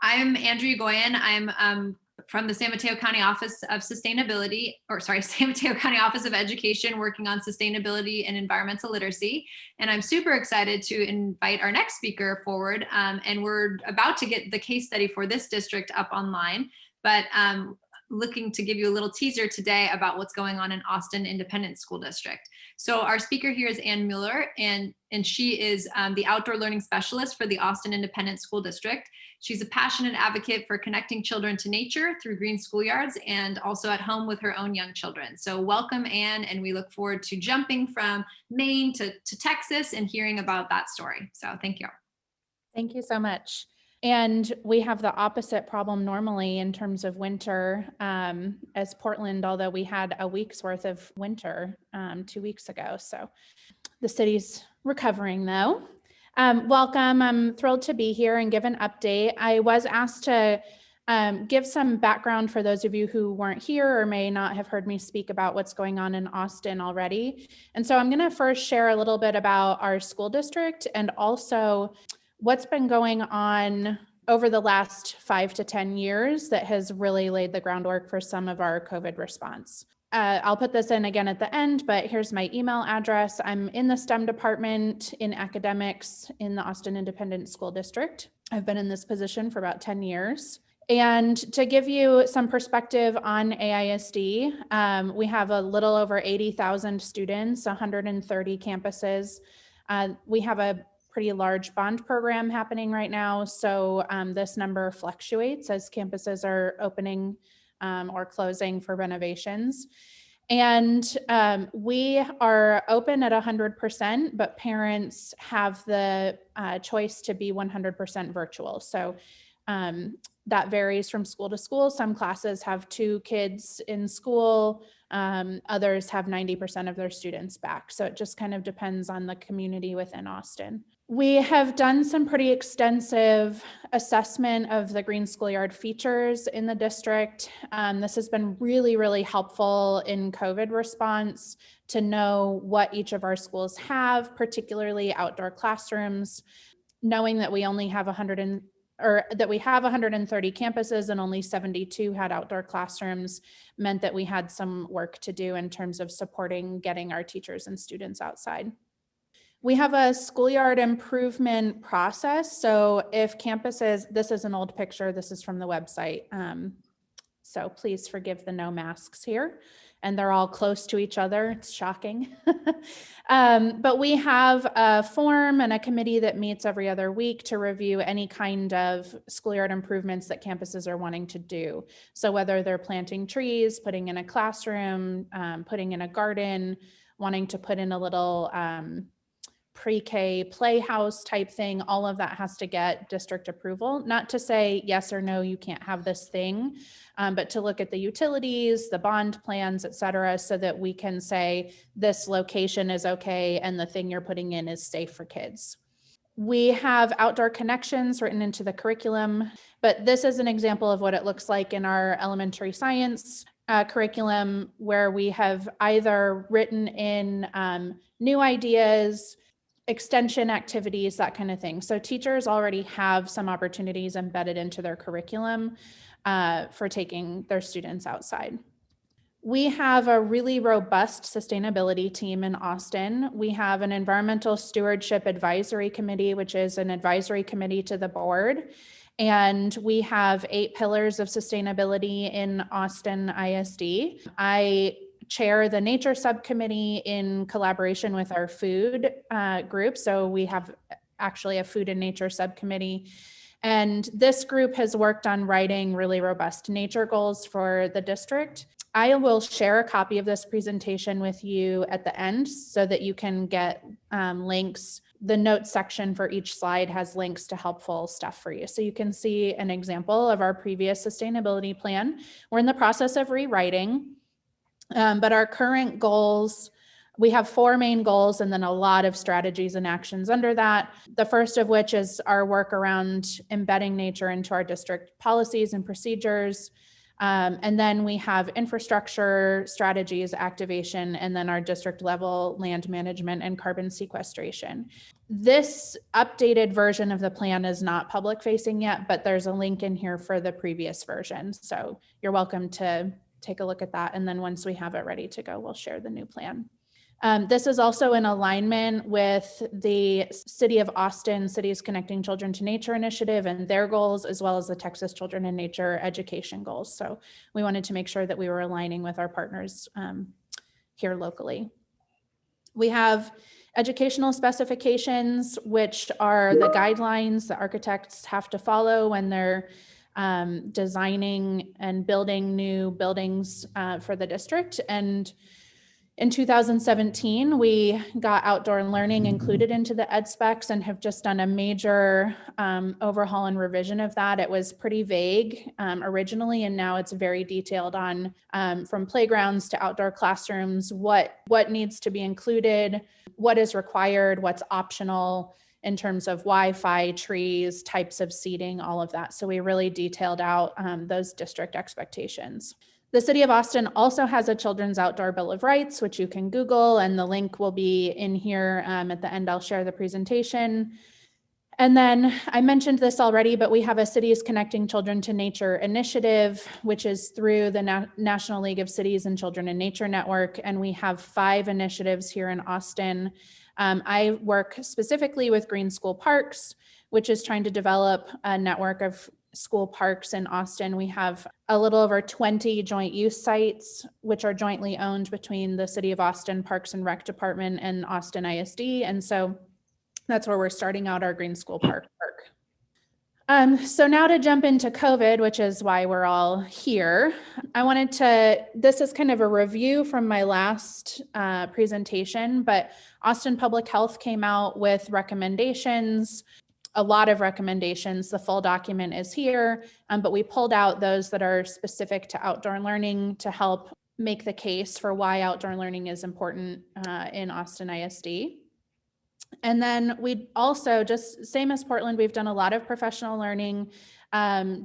I'm Andrea Goyen. I'm from the San Mateo County Office of Sustainability, San Mateo County Office of Education, working on sustainability and environmental literacy. And I'm super excited to invite our next speaker forward. And we're about to get the case study for this district up online, but looking to give you a little teaser today about what's going on in Austin Independent School District. So our speaker here is Ann Mueller, and she is the outdoor learning specialist for the Austin Independent School District. She's a passionate advocate for connecting children to nature through green schoolyards and also at home with her own young children. So welcome, Ann, and we look forward to jumping from Maine to Texas and hearing about that story. So thank you. Thank you so much. And we have the opposite problem normally in terms of winter as Portland, although we had a week's worth of winter 2 weeks ago. So the city's recovering though. Welcome. I'm thrilled to be here and give an update. I was asked to give some background for those of you who weren't here or may not have heard me speak about what's going on in Austin already. And so I'm going to first share a little bit about our school district and also what's been going on over the last 5 to 10 years that has really laid the groundwork for some of our COVID response. I'll put this in again at the end, but here's my email address. I'm in the STEM department in academics in the Austin Independent School District. I've been in this position for about 10 years. And to give you some perspective on AISD, we have a little over 80,000 students, 130 campuses. We have a pretty large bond program happening right now. So this number fluctuates as campuses are opening or closing for renovations. And we are open at 100%, but parents have the choice to be 100% virtual. So that varies from school to school. Some classes have 2 kids in school. Others have 90% of their students back. So it just kind of depends on the community within Austin. We have done some pretty extensive assessment of the green schoolyard features in the district. This has been really, really helpful in COVID response to know what each of our schools have, particularly outdoor classrooms, knowing that we only have 130 campuses and only 72 had outdoor classrooms meant that we had some work to do in terms of supporting getting our teachers and students outside. We have a schoolyard improvement process. So if campuses, this is an old picture, this is from the website. So please forgive the no masks here. And they're all close to each other. It's shocking. But we have a form and a committee that meets every other week to review any kind of schoolyard improvements that campuses are wanting to do. So whether they're planting trees, putting in a classroom, putting in a garden, wanting to put in a little pre-K playhouse type thing, all of that has to get district approval. Not to say yes or no, you can't have this thing, but to look at the utilities, the bond plans, et cetera, so that we can say this location is okay and the thing you're putting in is safe for kids. We have outdoor connections written into the curriculum, but this is an example of what it looks like in our elementary science curriculum, where we have either written in new ideas, extension activities, that kind of thing. So teachers already have some opportunities embedded into their curriculum for taking their students outside. We have a really robust sustainability team in Austin. We have an environmental stewardship advisory committee, which is an advisory committee to the board. And we have 8 pillars of sustainability in Austin ISD. I chair the nature subcommittee in collaboration with our food group. So we have actually a food and nature subcommittee. And this group has worked on writing really robust nature goals for the district. I will share a copy of this presentation with you at the end so that you can get links. The notes section for each slide has links to helpful stuff for you. So you can see an example of our previous sustainability plan. We're in the process of rewriting. But our current goals, we have 4 main goals and then a lot of strategies and actions under that. The first of which is our work around embedding nature into our district policies and procedures. And then we have infrastructure strategies, activation, and then our district level land management and carbon sequestration. This updated version of the plan is not public facing yet, but there's a link in here for the previous version. So you're welcome to take a look at that. And then once we have it ready to go, we'll share the new plan. This is also in alignment with the City of Austin Cities Connecting Children to Nature initiative and their goals, as well as the Texas Children in Nature education goals. So we wanted to make sure that we were aligning with our partners here locally. We have educational specifications, which are the guidelines that architects have to follow when they're designing and building new buildings for the district. And in 2017, we got outdoor learning included into the ed specs and have just done a major overhaul and revision of that. It was pretty vague originally, and now it's very detailed on from playgrounds to outdoor classrooms, what needs to be included, what is required, what's optional in terms of Wi-Fi, trees, types of seating, all of that. So we really detailed out those district expectations. The City of Austin also has a Children's Outdoor Bill of Rights, which you can Google, and the link will be in here. At the end, I'll share the presentation. And then I mentioned this already, but we have a Cities Connecting Children to Nature initiative, which is through the National League of Cities and Children in Nature Network. And we have 5 initiatives here in Austin. I work specifically with Green School Parks, which is trying to develop a network of school parks in Austin. We have a little over 20 joint use sites, which are jointly owned between the City of Austin Parks and Rec Department and Austin ISD. And so that's where we're starting out our Green School Park. So now to jump into COVID, which is why we're all here, this is kind of a review from my last presentation, but Austin Public Health came out with recommendations, a lot of recommendations. The full document is here, but we pulled out those that are specific to outdoor learning to help make the case for why outdoor learning is important in Austin ISD. And then we also, just same as Portland, we've done a lot of professional learning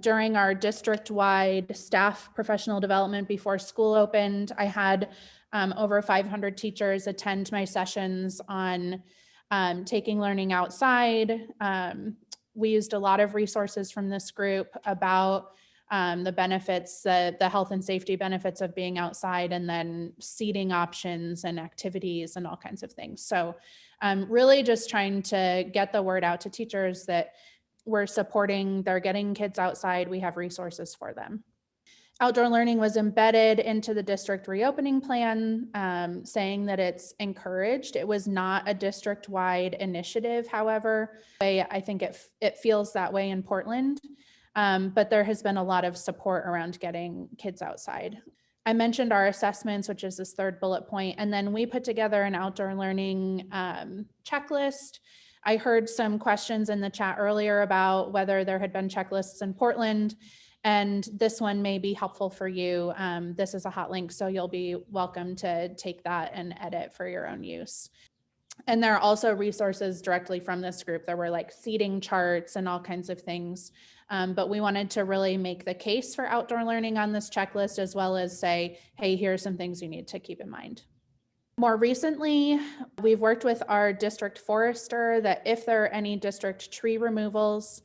during our district-wide staff professional development before school opened. I had over 500 teachers attend my sessions on taking learning outside. We used a lot of resources from this group about the benefits, the health and safety benefits of being outside, and then seating options and activities and all kinds of things. So really just trying to get the word out to teachers that we're supporting, they're getting kids outside, we have resources for them. Outdoor learning was embedded into the district reopening plan, saying that it's encouraged. It was not a district-wide initiative, however. I think it feels that way in Portland, but there has been a lot of support around getting kids outside. I mentioned our assessments, which is this third bullet point, and then we put together an outdoor learning checklist. I heard some questions in the chat earlier about whether there had been checklists in Portland, and this one may be helpful for you. This is a hot link, so you'll be welcome to take that and edit for your own use. And there are also resources directly from this group. There were like seating charts and all kinds of things. But we wanted to really make the case for outdoor learning on this checklist, as well as say, hey, here are some things you need to keep in mind. More recently, we've worked with our district forester that if there are any district tree removals,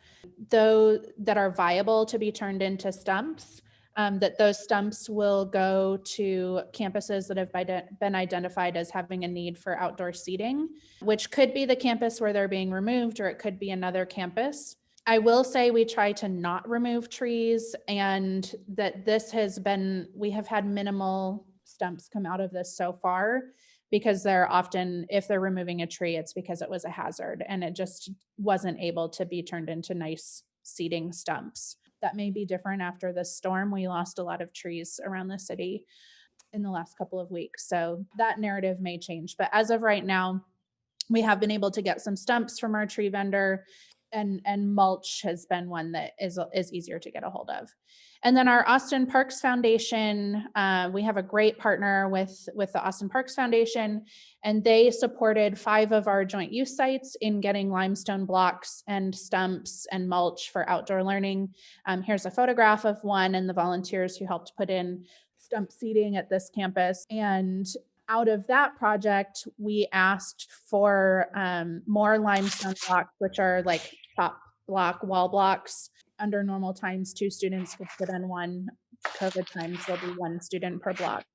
though that are viable to be turned into stumps, that those stumps will go to campuses that have been identified as having a need for outdoor seating, which could be the campus where they're being removed, or it could be another campus. I will say we try to not remove trees, and that we have had minimal stumps come out of this so far, because they're often, if they're removing a tree, it's because it was a hazard and it just wasn't able to be turned into nice seating stumps. That may be different after this storm. We lost a lot of trees around the city in the last couple of weeks. So that narrative may change. But as of right now, we have been able to get some stumps from our tree vendor. and mulch has been one that is easier to get a hold of. And then our Austin Parks Foundation, we have a great partner with the Austin Parks Foundation, and they supported 5 of our joint use sites in getting limestone blocks and stumps and mulch for outdoor learning. Here's a photograph of one and the volunteers who helped put in stump seating at this campus. And out of that project, we asked for more limestone blocks, which are like top block wall blocks. Under normal times, 2 students could fit in one. COVID times, there'll be 1 student per block.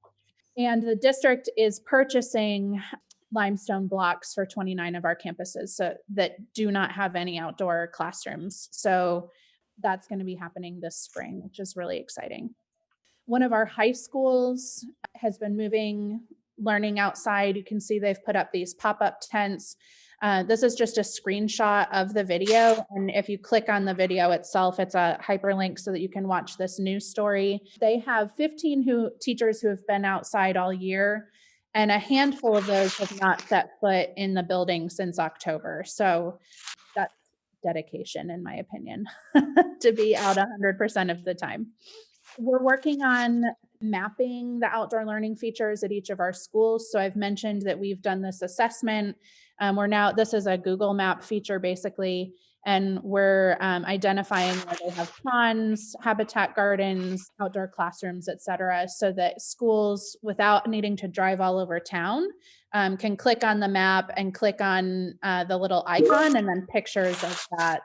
And the district is purchasing limestone blocks for 29 of our campuses so that do not have any outdoor classrooms. So that's going to be happening this spring, which is really exciting. One of our high schools has been moving learning outside. You can see they've put up these pop-up tents. This is just a screenshot of the video. And if you click on the video itself, it's a hyperlink so that you can watch this news story. They have 15 teachers who have been outside all year, and a handful of those have not set foot in the building since October. So that's dedication, in my opinion, to be out 100% of the time. We're working on mapping the outdoor learning features at each of our schools. So I've mentioned that we've done this assessment. This is a Google map feature basically, and we're identifying where they have ponds, habitat gardens, outdoor classrooms, et cetera, so that schools, without needing to drive all over town, can click on the map and click on the little icon, and then pictures of that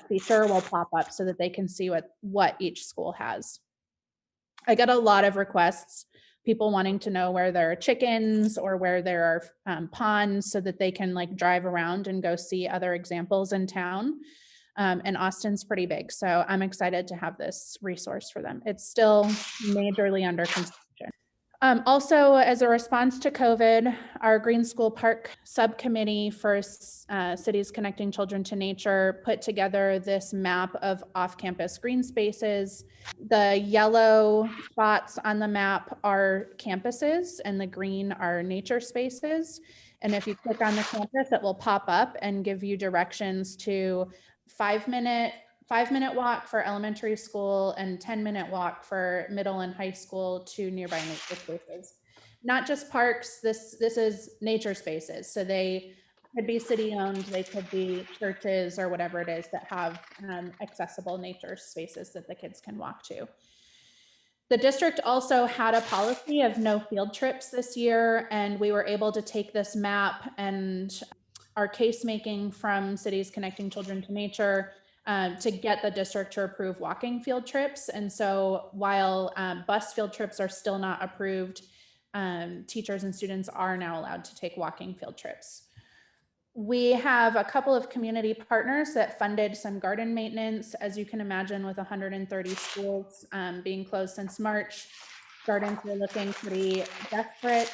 feature will pop up so that they can see what each school has. I get a lot of requests, people wanting to know where there are chickens or where there are ponds so that they can like drive around and go see other examples in town. And Austin's pretty big, so I'm excited to have this resource for them. It's still majorly under construction. Also, as a response to COVID, our Green School Park Subcommittee for Cities Connecting Children to Nature put together this map of off-campus green spaces. The yellow spots on the map are campuses and the green are nature spaces. And if you click on the campus, it will pop up and give you directions to 5-minute walk for elementary school and 10-minute walk for middle and high school to nearby nature spaces. Not just parks, this is nature spaces. So they could be city owned, they could be churches or whatever it is that have accessible nature spaces that the kids can walk to. The district also had a policy of no field trips this year, and we were able to take this map and our case making from Cities Connecting Children to Nature to get the district to approve walking field trips. And so while bus field trips are still not approved, teachers and students are now allowed to take walking field trips. We have a couple of community partners that funded some garden maintenance. As you can imagine, with 130 schools being closed since March, gardens are looking pretty desperate.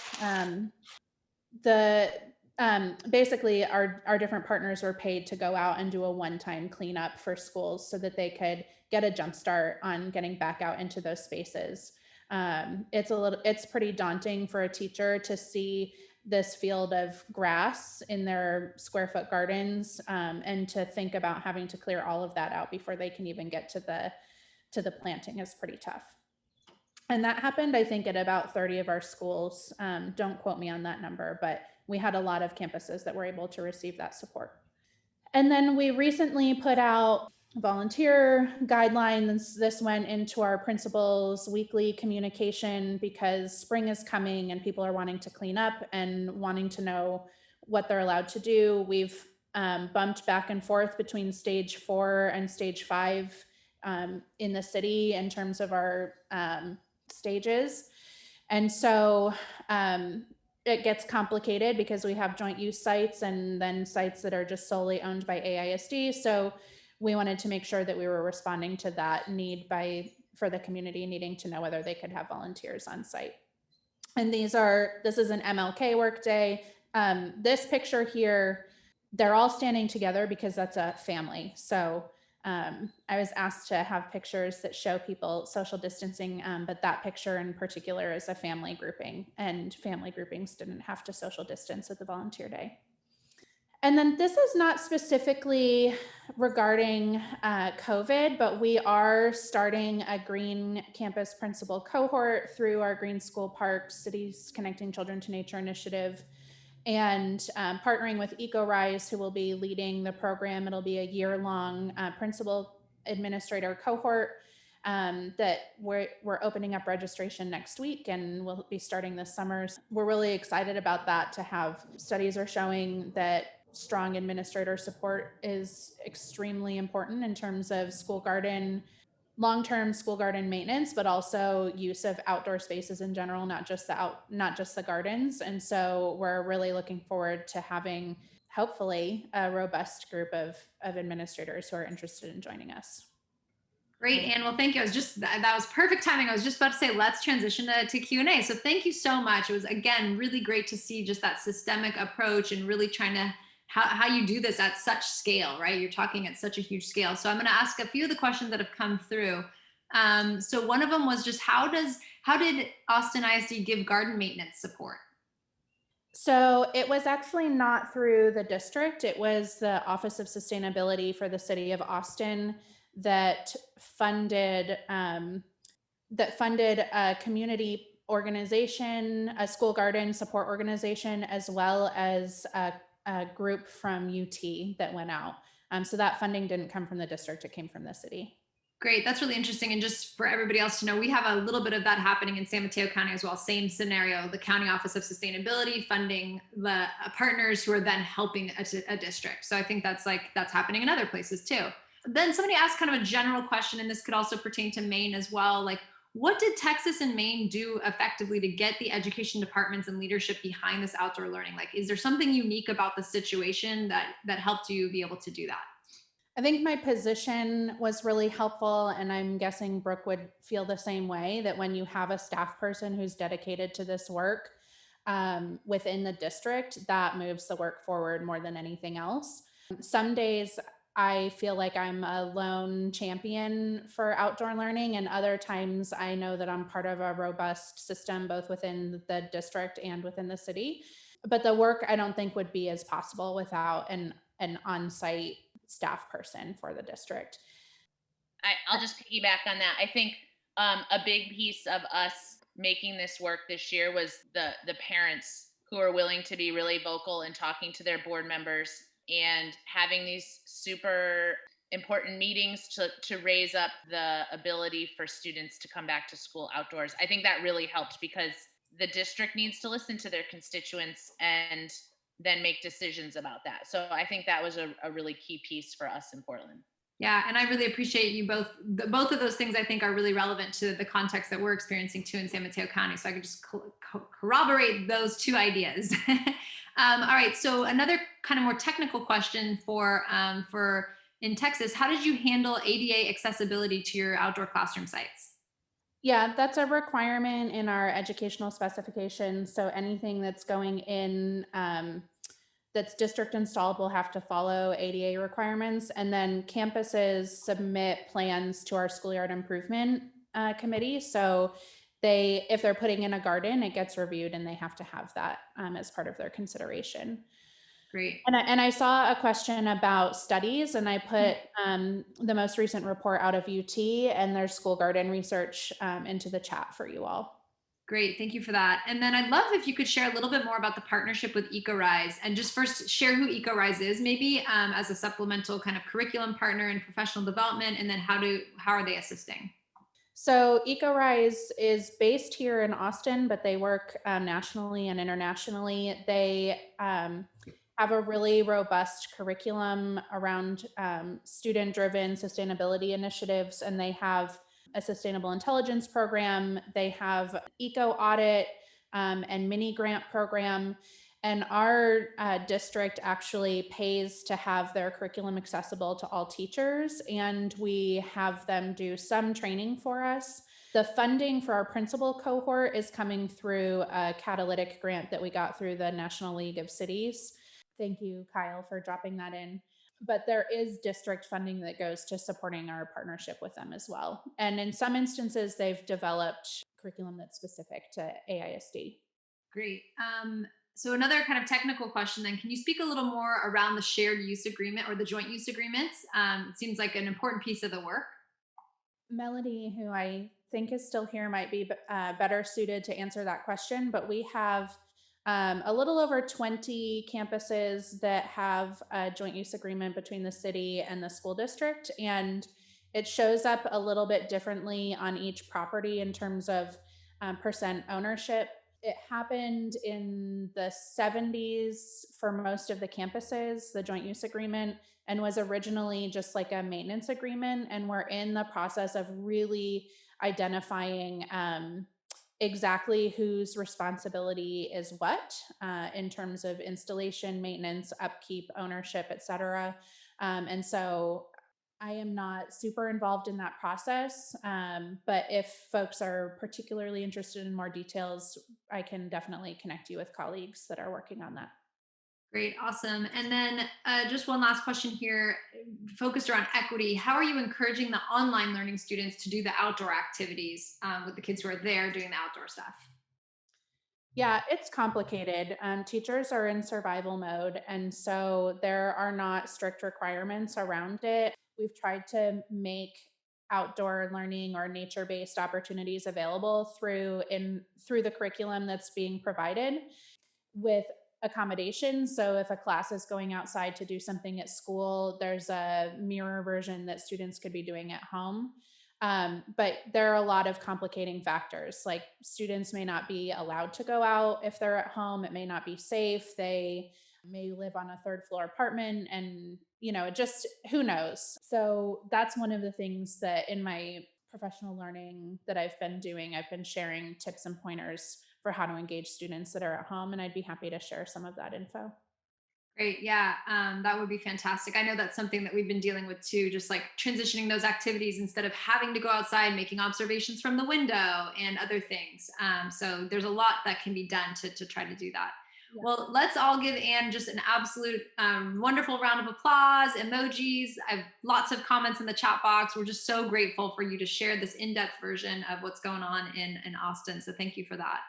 Basically our different partners were paid to go out and do a one-time cleanup for schools so that they could get a jump start on getting back out into those spaces. It's pretty daunting for a teacher to see this field of grass in their square foot gardens and to think about having to clear all of that out before they can even get to the planting is pretty tough. And that happened, I think, at about 30 of our schools. Don't quote me on that number, but we had a lot of campuses that were able to receive that support. And then we recently put out volunteer guidelines. This went into our principals' weekly communication because spring is coming and people are wanting to clean up and wanting to know what they're allowed to do. We've bumped back and forth between stage 4 and stage 5 in the city in terms of our stages. And so it gets complicated because we have joint use sites and then sites that are just solely owned by AISD. So we wanted to make sure that we were responding to that need for the community needing to know whether they could have volunteers on site. And this is an MLK workday. This picture here, they're all standing together because that's a family. So I was asked to have pictures that show people social distancing, but that picture in particular is a family grouping, and family groupings didn't have to social distance at the volunteer day. And then this is not specifically regarding COVID, but we are starting a Green Campus Principal cohort through our Green School Park Cities Connecting Children to Nature initiative, and partnering with EcoRise, who will be leading the program. It'll be a year-long principal administrator cohort that we're opening up registration next week, and we'll be starting this summer. We're really excited about that. To have studies are showing that strong administrator support is extremely important in terms of school garden, long-term school garden maintenance, but also use of outdoor spaces in general, not just the gardens. And so we're really looking forward to having, hopefully, a robust group of administrators who are interested in joining us. Great, Anne. Well, thank you. I was just that was perfect timing. I was just about to say let's transition to Q&A. So thank you so much. It was again really great to see just that systemic approach and really trying to how you do this at such scale, right? You're talking at such a huge scale. So I'm going to ask a few of the questions that have come through. So one of them was just how did Austin ISD give garden maintenance support? So it was actually not through the district. It was the Office of Sustainability for the City of Austin that funded a community organization, a school garden support organization, as well as a group from UT that went out. So that funding didn't come from the district; it came from the city. Great. That's really interesting. And just for everybody else to know, we have a little bit of that happening in San Mateo County as well. Same scenario, the County Office of Sustainability funding the partners who are then helping a district. So I think that's happening in other places too. Then somebody asked kind of a general question, and this could also pertain to Maine as well. Like, what did Texas and Maine do effectively to get the education departments and leadership behind this outdoor learning? Like, is there something unique about the situation that helped you be able to do that? I think my position was really helpful, and I'm guessing Brooke would feel the same way, that when you have a staff person who's dedicated to this work within the district, that moves the work forward more than anything else. Some days I feel like I'm a lone champion for outdoor learning, and other times I know that I'm part of a robust system, both within the district and within the city. But the work I don't think would be as possible without an on-site staff person for the district. I'll just piggyback on that. I think a big piece of us making this work this year was the parents who are willing to be really vocal and talking to their board members and having these super important meetings to raise up the ability for students to come back to school outdoors. I think that really helped because the district needs to listen to their constituents and then make decisions about that. So I think that was a really key piece for us in Portland. Yeah, and I really appreciate you both. Both of those things I think are really relevant to the context that we're experiencing too in San Mateo County. So I could just corroborate those two ideas. All right, so another kind of more technical question for in Texas, how did you handle ADA accessibility to your outdoor classroom sites? Yeah, that's a requirement in our educational specifications. So anything that's going in that's district installed will have to follow ADA requirements. And then campuses submit plans to our schoolyard improvement committee. So if they're putting in a garden, it gets reviewed and they have to have that as part of their consideration. Great. And I saw a question about studies, and I put the most recent report out of UT and their school garden research into the chat for you all. Great, thank you for that. And then I'd love if you could share a little bit more about the partnership with EcoRise, and just first share who EcoRise is, maybe as a supplemental kind of curriculum partner in professional development, and then how are they assisting? So EcoRise is based here in Austin, but they work nationally and internationally. They have a really robust curriculum around student-driven sustainability initiatives, and they have a sustainable intelligence program. They have eco audit and mini grant program. And our district actually pays to have their curriculum accessible to all teachers, and we have them do some training for us. The funding for our principal cohort is coming through a catalytic grant that we got through the National League of Cities. Thank you, Kyle, for dropping that in. But there is district funding that goes to supporting our partnership with them as well. And in some instances, they've developed curriculum that's specific to AISD. Great. So another kind of technical question then, can you speak a little more around the shared use agreement or the joint use agreements? It seems like an important piece of the work. Melody, who I think is still here, might be better suited to answer that question, but we have a little over 20 campuses that have a joint use agreement between the city and the school district. And it shows up a little bit differently on each property in terms of percent ownership. It happened in the 70s for most of the campuses, the joint use agreement, and was originally just like a maintenance agreement. And we're in the process of really identifying exactly whose responsibility is what in terms of installation, maintenance, upkeep, ownership, et cetera. And so I am not super involved in that process, but if folks are particularly interested in more details, I can definitely connect you with colleagues that are working on that. Great, awesome. And then just one last question here, focused around equity. How are you encouraging the online learning students to do the outdoor activities with the kids who are there doing the outdoor stuff? Yeah, it's complicated. Teachers are in survival mode, and so there are not strict requirements around it. We've tried to make outdoor learning or nature-based opportunities available through the curriculum that's being provided with accommodations. So if a class is going outside to do something at school, there's a mirror version that students could be doing at home. But there are a lot of complicating factors. Like students may not be allowed to go out if they're at home. It may not be safe. They may live on a third floor apartment and, just who knows. So that's one of the things that in my professional learning that I've been doing, I've been sharing tips and pointers for how to engage students that are at home. And I'd be happy to share some of that info. Great. Yeah, that would be fantastic. I know that's something that we've been dealing with too, just like transitioning those activities instead of having to go outside, making observations from the window and other things. So there's a lot that can be done to try to do that. Yeah. Well, let's all give Anne just an absolute wonderful round of applause, emojis. I have lots of comments in the chat box. We're just so grateful for you to share this in-depth version of what's going on in Austin. So thank you for that.